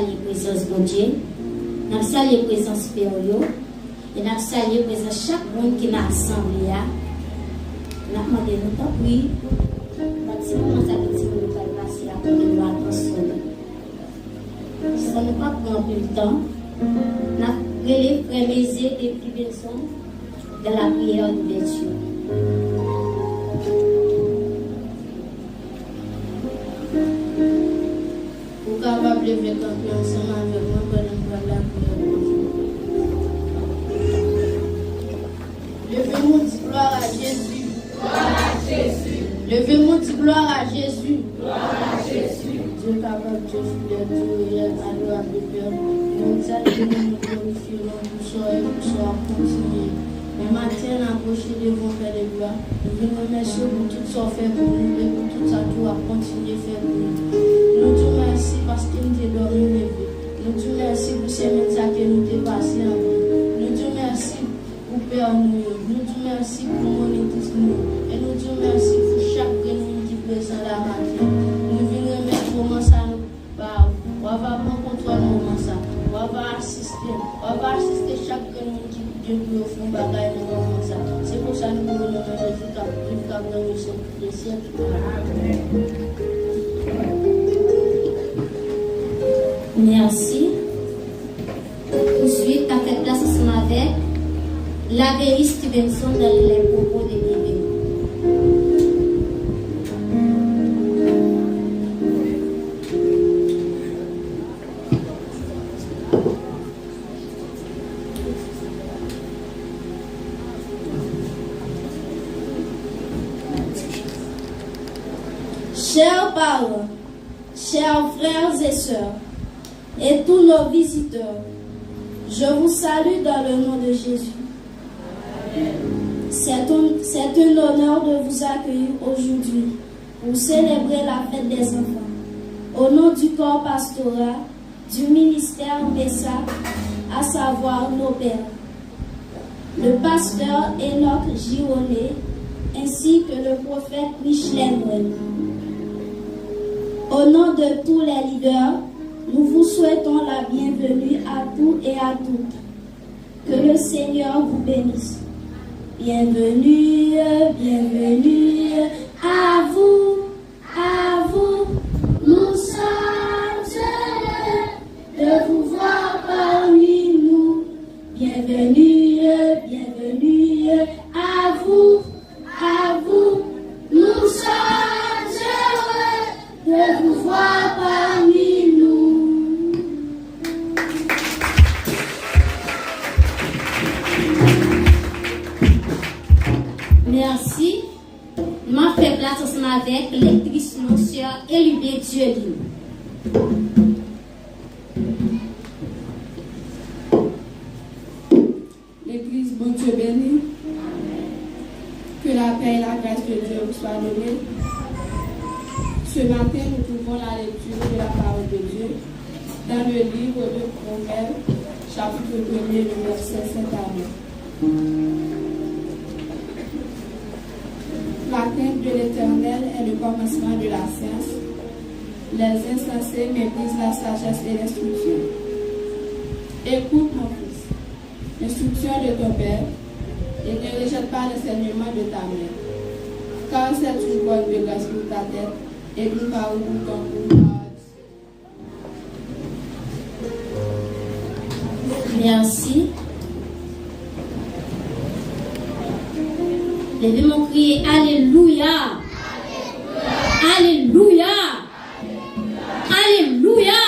salué la présence de Dieu. Nous avons salué la présence de Père. Et nous avons salué la présence de chaque monde qui m'a assemblé. Nous avons demandé nous temps, oui. Si nous avons dit que nous allons passer à côté de l'attention. Ça ne pas prendre plus de temps. Nous avons relé frère Mézé et puis Benson de la prière d'ouverture. Vous êtes capable de lever ensemble avec moi pendant la prière. Levez-moi, dit gloire à Jésus. Gloire à Jésus. Levez-moi, dit gloire à Jésus. Gloire à Jésus. Dieu capable, Dieu fidèle, Dieu réel, adorable de Père. Nous saluons, nous glorifions, nous soyons continuer. Mais matin, approché devant Père de gloire. Nous vous remercions pour tout ce qu'on fait pour nous et pour tout ça qui va continuer à faire pour nous. Nous disons merci parce que nous t'avons dormi levé. Nous disons merci pour ces messages que nous t'avons passés en nous. Nous disons merci pour Père nous. Nous disons merci pour mon église nous. Et nous disons merci pour chaque réunion qui est présent là matin. Nous venons remettre comment ça nous parle. On va rencontrer le moment ça. On va assister. On va assister chaque réunion qui Dieu nous offre un bagage dans le moment ça. C'est pour ça que nous voulons nous mettre jusqu'à dans le siècle. Amen. Merci. Ensuite, tu as fait place ensemble avec l'abbé Stevenson dans les propos de bienvenue. Chers parents, chers frères et sœurs, et tous nos visiteurs, je vous salue dans le nom de Jésus. C'est un honneur de vous accueillir aujourd'hui pour célébrer la fête des enfants. Au nom du corps pastoral du ministère Messa, à savoir nos pères, le pasteur Enoch Gironnet, ainsi que le prophète Michelet Noël. Au nom de tous les leaders, nous vous souhaitons la bienvenue à tous et à toutes. Que le Seigneur vous bénisse. Bienvenue, bienvenue à vous, nous sommes heureux de vous voir parmi nous. Bienvenue, bienvenue à vous, nous sommes heureux de vous voir parmi nous. Merci. M'a fait place ensemble avec lectrice mon sœur Élubé Dieudine. L'Église, bon Dieu béni. Que la paix et la grâce de Dieu vous soient données. Ce matin, nous trouvons la lecture de la parole de Dieu dans le livre de Proverbes, chapitre 1er, le verset 7 à 9. La crainte de l'Éternel est le commencement de la science. Les insensés méprisent la sagesse et l'instruction. Écoute, mon fils, l'instruction de ton père, et ne rejette pas l'enseignement de ta mère, car c'est une bonne de grâce pour ta tête et une parole pour ton cou. Merci. Levez mon crier Alléluia. Alléluia. Alléluia.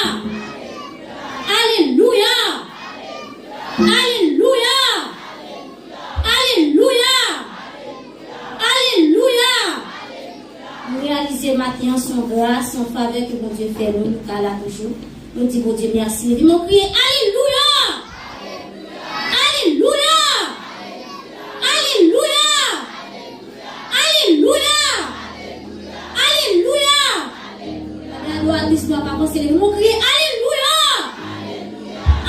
Alléluia. Alléluia. Alléluia. Alléluia. Nous réalisons maintenant son grâce, son faveur que mon Dieu fait nous, nous là toujours. Nous disons bon Dieu merci. Levez mon crier Alléluia. Mon cri, Alléluia!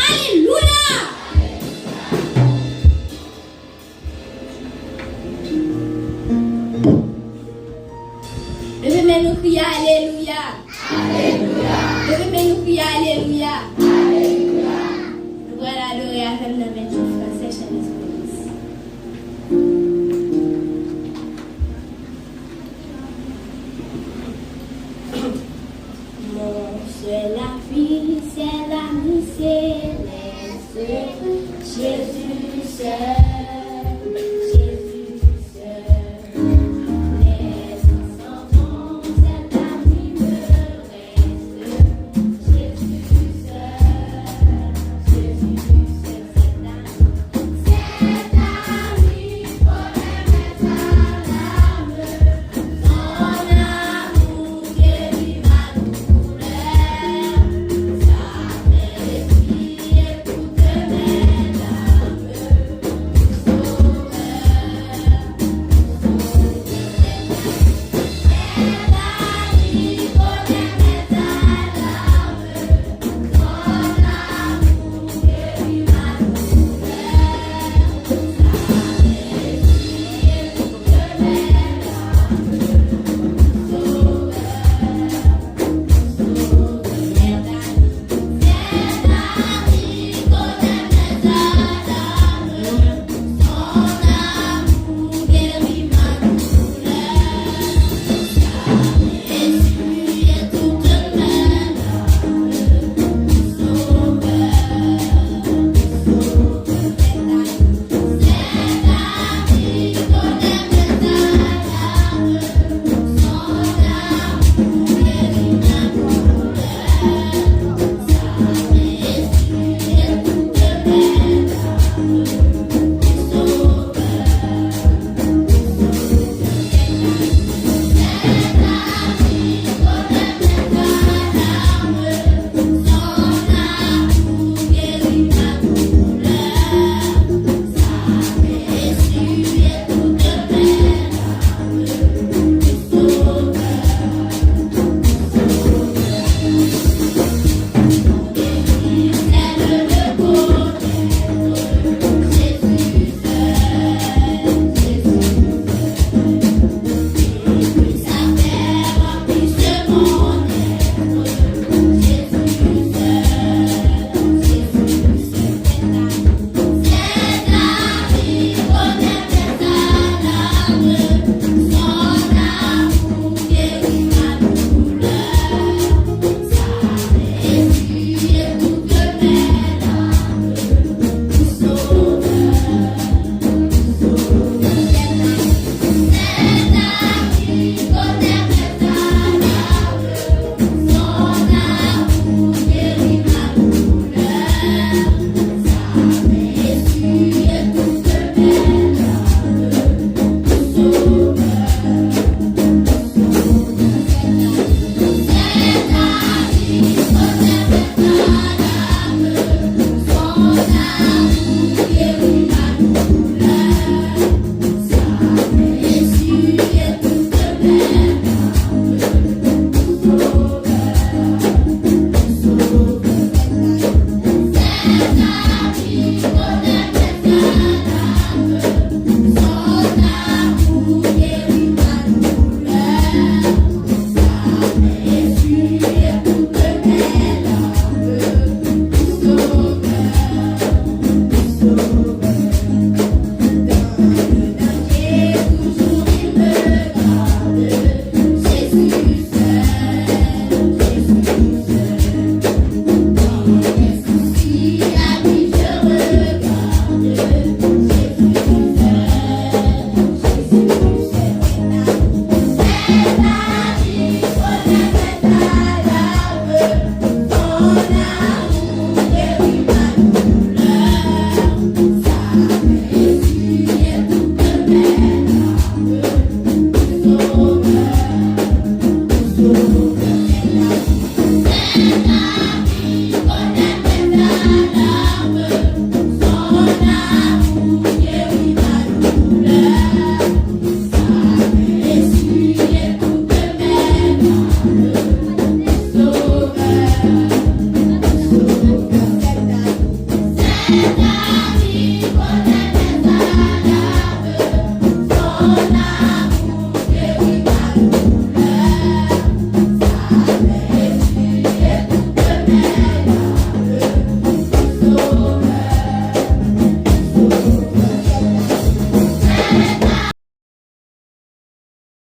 Alléluia! Levez-moi nous crier Alléluia! Alléluia! Levez-moi nous crier Alléluia! avec la version française chez les c'est la vie, c'est l'ami céleste, Jésus seul.